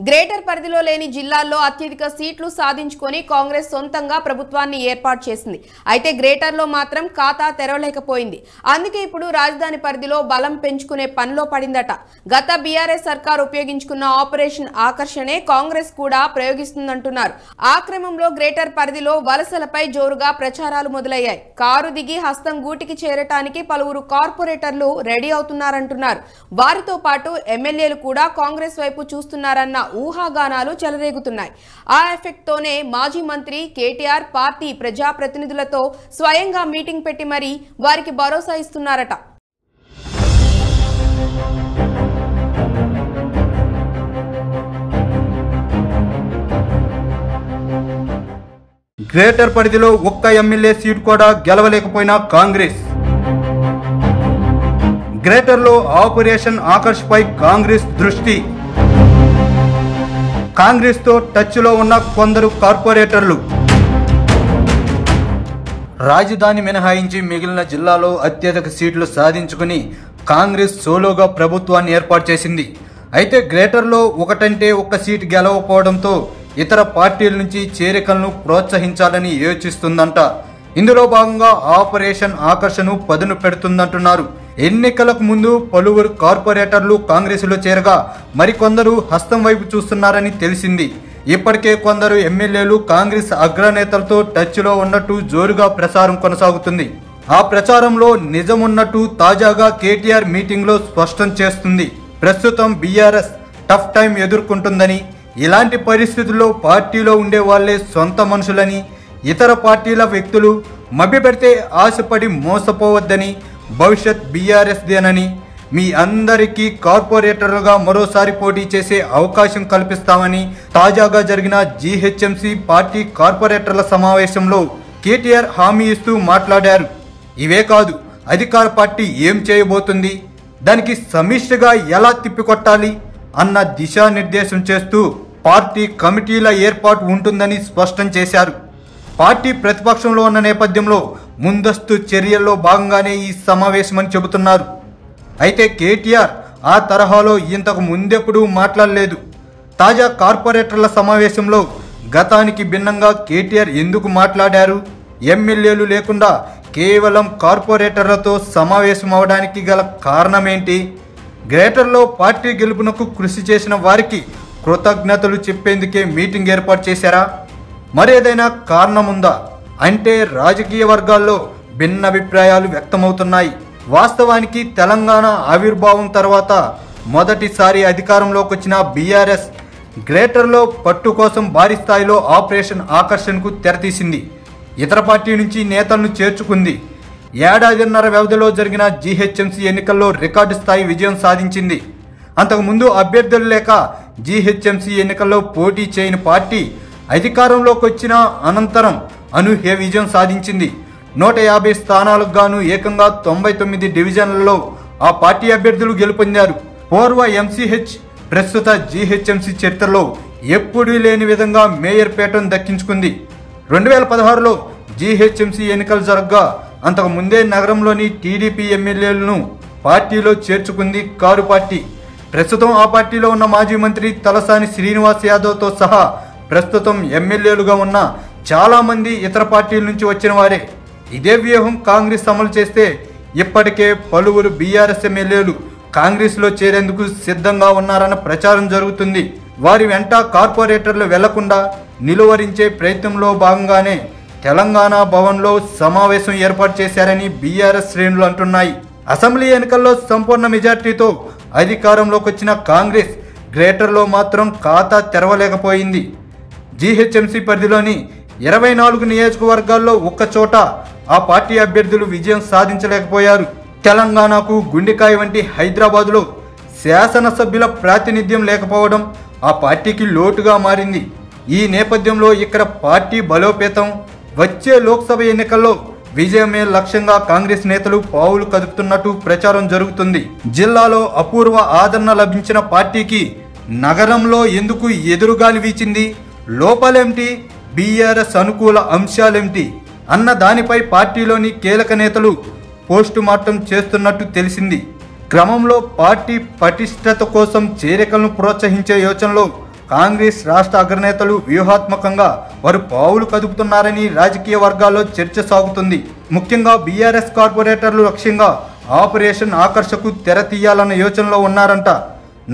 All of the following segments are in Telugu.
గ్రేటర్ పరిధిలో లేని జిల్లాల్లో అత్యధిక సీట్లు సాధించుకొని కాంగ్రెస్ సొంతంగా ప్రభుత్వాన్ని ఏర్పాటు చేసింది. అయితే గ్రేటర్లో మాత్రం ఖాతా తెరవలేకపోయింది. అందుకే ఇప్పుడు రాజధాని పరిధిలో బలం పెంచుకునే పనిలో పడిందట. గత బీఆర్ఎస్ సర్కార్ ఉపయోగించుకున్న ఆపరేషన్ ఆకర్షణే కాంగ్రెస్ కూడా ప్రయోగిస్తుందంటున్నారు. ఆ క్రమంలో గ్రేటర్ పరిధిలో వలసలపై జోరుగా ప్రచారాలు మొదలయ్యాయి. కారు దిగి హస్తం గూటికి చేరటానికి పలువురు కార్పొరేటర్లు రెడీ అవుతున్నారంటున్నారు. వారితో పాటు ఎమ్మెల్యేలు కూడా కాంగ్రెస్ వైపు చూస్తున్నారన్న ఊహాగానాలు చెలరేగుతున్నాయి. ఆ ఎఫెక్ట్ తోనే మాజీ మంత్రి కేటీఆర్ పార్టీ ప్రజాప్రతినిధులతో స్వయంగా మీటింగ్ పెట్టి మరీ వారికి భరోసా ఇస్తున్నారట. గ్రేటర్ పరిధిలో ఒక్క ఎమ్మెల్యే సీటు కూడా గెలవలేకపోయిన కాంగ్రెస్. గ్రేటర్లో ఆపరేషన్ ఆకర్ష్పై కాంగ్రెస్ దృష్టి. కాంగ్రెస్తో టచ్లో ఉన్న కొందరు కార్పొరేటర్లు. రాజధాని మినహాయించి మిగిలిన జిల్లాలో అత్యధిక సీట్లు సాధించుకుని కాంగ్రెస్ సోలోగా ప్రభుత్వాన్ని ఏర్పాటు చేసింది. అయితే గ్రేటర్లో ఒకటంటే ఒక్క సీటు గెలవకపోవడంతో ఇతర పార్టీల నుంచి చేరికలను ప్రోత్సహించాలని యోచిస్తుందంట. ఇందులో భాగంగా ఆపరేషన్ ఆకర్షణను పదును పెడుతుందంటున్నారు. ఎన్నికలకు ముందు పలువురు కార్పొరేటర్లు కాంగ్రెసులో చేరగా మరికొందరు హస్తం వైపు చూస్తున్నారని తెలిసింది. ఇప్పటికే కొందరు ఎమ్మెల్యేలు కాంగ్రెస్ అగ్రనేతలతో టచ్లో ఉన్నట్టు జోరుగా ప్రచారం కొనసాగుతుంది. ఆ ప్రచారంలో నిజమున్నట్టు తాజాగా కేటీఆర్ మీటింగ్లో స్పష్టం చేస్తుంది. ప్రస్తుతం బీఆర్ఎస్ టఫ్ టైం ఎదుర్కొంటుందని, ఇలాంటి పరిస్థితుల్లో పార్టీలో ఉండే వాళ్లే సొంత మనుషులని, ఇతర పార్టీల వ్యక్తులు మభ్యపెడితే ఆశపడి మోసపోవద్దని, భవిష్యత్ బీఆర్ఎస్దేనని, మీ అందరికీ కార్పొరేటర్లుగా మరోసారి పోటీ చేసే అవకాశం కల్పిస్తామని తాజాగా జరిగిన జీహెచ్ఎంసీ పార్టీ కార్పొరేటర్ల సమావేశంలో కేటీఆర్ హామీ ఇస్తూ మాట్లాడారు. ఇవే కాదు, అధికార పార్టీ ఏం చేయబోతుంది, దానికి సమిష్టిగా ఎలా తిప్పికొట్టాలి అన్న దిశానిర్దేశం చేస్తూ పార్టీ కమిటీల ఏర్పాటు ఉంటుందని స్పష్టం చేశారు. పార్టీ ప్రతిపక్షంలో ఉన్న నేపథ్యంలో ముందస్తు చర్యల్లో భాగంగానే ఈ సమావేశమని చెబుతున్నారు. అయితే కేటీఆర్ ఆ తరహాలో ఇంతకు ముందెప్పుడూ మాట్లాడలేదు. తాజా కార్పొరేటర్ల సమావేశంలో గతానికి భిన్నంగా కేటీఆర్ ఎందుకు మాట్లాడారు, ఎమ్మెల్యేలు లేకుండా కేవలం కార్పొరేటర్లతో సమావేశం అవడానికి గల కారణమేంటి, గ్రేటర్లో పార్టీ గెలుపునకు కృషి చేసిన వారికి కృతజ్ఞతలు చెప్పేందుకే మీటింగ్ ఏర్పాటు చేశారా, మరేదైనా కారణముందా అంటే రాజకీయ వర్గాల్లో భిన్నాభిప్రాయాలు వ్యక్తమవుతున్నాయి. వాస్తవానికి తెలంగాణ ఆవిర్భావం తర్వాత మొదటిసారి అధికారంలోకి వచ్చిన బీఆర్ఎస్ గ్రేటర్లో పట్టు కోసం భారీ స్థాయిలో ఆపరేషన్ ఆకర్షణకు తెరతీసింది. ఇతర పార్టీ నుంచి నేతలను చేర్చుకుంది. ఏడాదిన్నర వ్యవధిలో జరిగిన జీహెచ్ఎంసీ ఎన్నికల్లో రికార్డు స్థాయి విజయం సాధించింది. అంతకుముందు అభ్యర్థులు లేక జీహెచ్ఎంసీ ఎన్నికల్లో పోటీ చేయని పార్టీ అధికారంలోకి వచ్చిన అనంతరం అనూహ్య విజయం సాధించింది. 150 స్థానాలకు గాను ఏకంగా 99 డివిజన్లలో ఆ పార్టీ అభ్యర్థులు గెలుపొందారు. పూర్వ ఎంసీహెచ్ ప్రస్తుత జీహెచ్ఎంసీ చరిత్రలో ఎప్పుడూ లేని విధంగా మేయర్ పీఠం దక్కించుకుంది. 2016లో జీహెచ్ఎంసీ ఎన్నికలు జరగగా అంతకు ముందే నగరంలోని టీడీపీ ఎమ్మెల్యేలను పార్టీలో చేర్చుకుంది కారు పార్టీ. ప్రస్తుతం ఆ పార్టీలో ఉన్న మాజీ మంత్రి తలసాని శ్రీనివాస్ యాదవ్తో సహా ప్రస్తుతం ఎమ్మెల్యేలుగా ఉన్న చాలామంది ఇతర పార్టీల నుంచి వచ్చిన వారే. ఇదే వ్యూహం కాంగ్రెస్ అమలు చేస్తే ఇప్పటికే పలువురు బీఆర్ఎస్ ఎమ్మెల్యేలు కాంగ్రెస్లో చేరేందుకు సిద్ధంగా ఉన్నారన్న ప్రచారం జరుగుతుంది. వారి వెంట కార్పొరేటర్లు వెళ్లకుండా నిలువరించే ప్రయత్నంలో భాగంగానే తెలంగాణ భవన్లో సమావేశం ఏర్పాటు చేశారని బీఆర్ఎస్ శ్రేణులు అంటున్నాయి. అసెంబ్లీ ఎన్నికల్లో సంపూర్ణ మెజార్టీతో అధికారంలోకి వచ్చిన కాంగ్రెస్ గ్రేటర్లో మాత్రం ఖాతా తెరవలేకపోయింది. జీహెచ్ఎంసీ పరిధిలోని 24 నియోజకవర్గాల్లో ఒక్కచోట ఆ పార్టీ అభ్యర్థులు విజయం సాధించలేకపోయారు. తెలంగాణకు గుండెకాయ వంటి హైదరాబాదులో శాసనసభ్యుల ప్రాతినిధ్యం లేకపోవడం ఆ పార్టీకి లోటుగా మారింది. ఈ నేపథ్యంలో ఇక్కడ పార్టీ బలోపేతం, వచ్చే లోక్సభ ఎన్నికల్లో విజయమే లక్ష్యంగా కాంగ్రెస్ నేతలు పావులు కదుపుతున్నట్టు ప్రచారం జరుగుతుంది. జిల్లాలో అపూర్వ ఆదరణ లభించిన పార్టీకి నగరంలో ఎందుకు ఎదురుగాలి వీచింది, లోపాలేమిటి, బీఆర్ఎస్ అనుకూల అంశాలేమిటి అన్న దానిపై పార్టీలోని కీలక నేతలు పోస్టు మార్టం చేస్తున్నట్టు తెలిసింది. క్రమంలో పార్టీ పటిష్టత కోసం చేరికలను ప్రోత్సహించే యోచనలో కాంగ్రెస్ రాష్ట్ర అగ్రనేతలు వ్యూహాత్మకంగా వారు పావులు కదుపుతున్నారని రాజకీయ వర్గాల్లో చర్చ సాగుతుంది. ముఖ్యంగా బీఆర్ఎస్ కార్పొరేటర్లు లక్ష్యంగా ఆపరేషన్ ఆకర్షకు తెర తీయాలన్న యోచనలో ఉన్నారంట.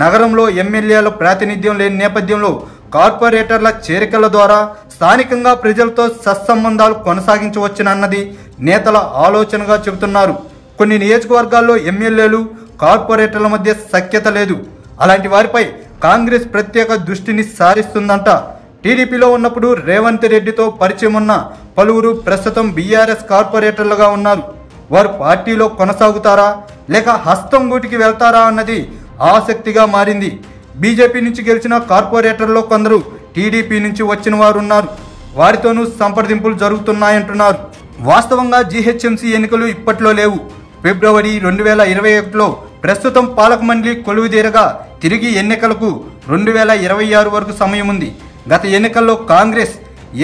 నగరంలో ఎమ్మెల్యేల ప్రాతినిధ్యం లేని నేపథ్యంలో కార్పొరేటర్ల చేరికల ద్వారా స్థానికంగా ప్రజలతో సత్సంబంధాలు కొనసాగించవచ్చునన్నది నేతల ఆలోచనగా చెబుతున్నారు. కొన్ని నియోజకవర్గాల్లో ఎమ్మెల్యేలు కార్పొరేటర్ల మధ్య సఖ్యత లేదు. అలాంటి వారిపై కాంగ్రెస్ ప్రత్యేక దృష్టిని సారిస్తుందంట. టీడీపీలో ఉన్నప్పుడు రేవంత్ రెడ్డితో పరిచయం ఉన్న పలువురు ప్రస్తుతం బీఆర్ఎస్ కార్పొరేటర్లుగా ఉన్నారు. వారు పార్టీలో కొనసాగుతారా లేక హస్తం గూటికి వెళ్తారా అన్నది ఆసక్తిగా మారింది. బీజేపీ నుంచి గెలిచిన కార్పొరేటర్లో కొందరు టీడీపీ నుంచి వచ్చిన వారు ఉన్నారు. వారితోనూ సంప్రదింపులు జరుగుతున్నాయంటున్నారు. వాస్తవంగా జీహెచ్ఎంసీ ఎన్నికలు ఇప్పట్లో లేవు. ఫిబ్రవరి 2021లో ప్రస్తుతం పాలక మండలి కొలువుదీరగా తిరిగి ఎన్నికలకు 2026 వరకు సమయం ఉంది. గత ఎన్నికల్లో కాంగ్రెస్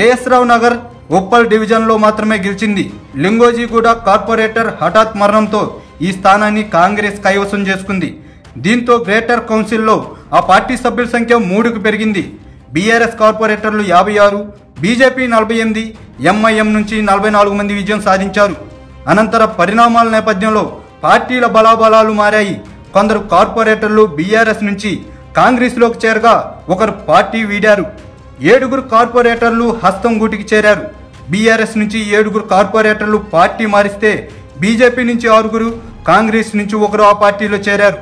ఏఎస్ రావు నగర్ ఉప్పల్ డివిజన్లో మాత్రమే గెలిచింది. లింగోజీగూడ కార్పొరేటర్ హఠాత్ మరణంతో ఈ స్థానాన్ని కాంగ్రెస్ కైవసం చేసుకుంది. దీంతో గ్రేటర్ కౌన్సిల్లో ఆ పార్టీ సభ్యుల సంఖ్య 3కు పెరిగింది. బీఆర్ఎస్ కార్పొరేటర్లు 56, బీజేపీ 48, ఎంఐఎం నుంచి 44 మంది విజయం సాధించారు. అనంతర పరిణామాల నేపథ్యంలో పార్టీల బలాబలాలు మారాయి. కొందరు కార్పొరేటర్లు బీఆర్ఎస్ నుంచి కాంగ్రెస్లోకి చేరగా ఒకరు పార్టీ వీడారు. 7 కార్పొరేటర్లు హస్తం గూటికి చేరారు. బీఆర్ఎస్ నుంచి 7 కార్పొరేటర్లు పార్టీ మారిస్తే బీజేపీ నుంచి 6, కాంగ్రెస్ నుంచి 1 ఆ పార్టీలో చేరారు.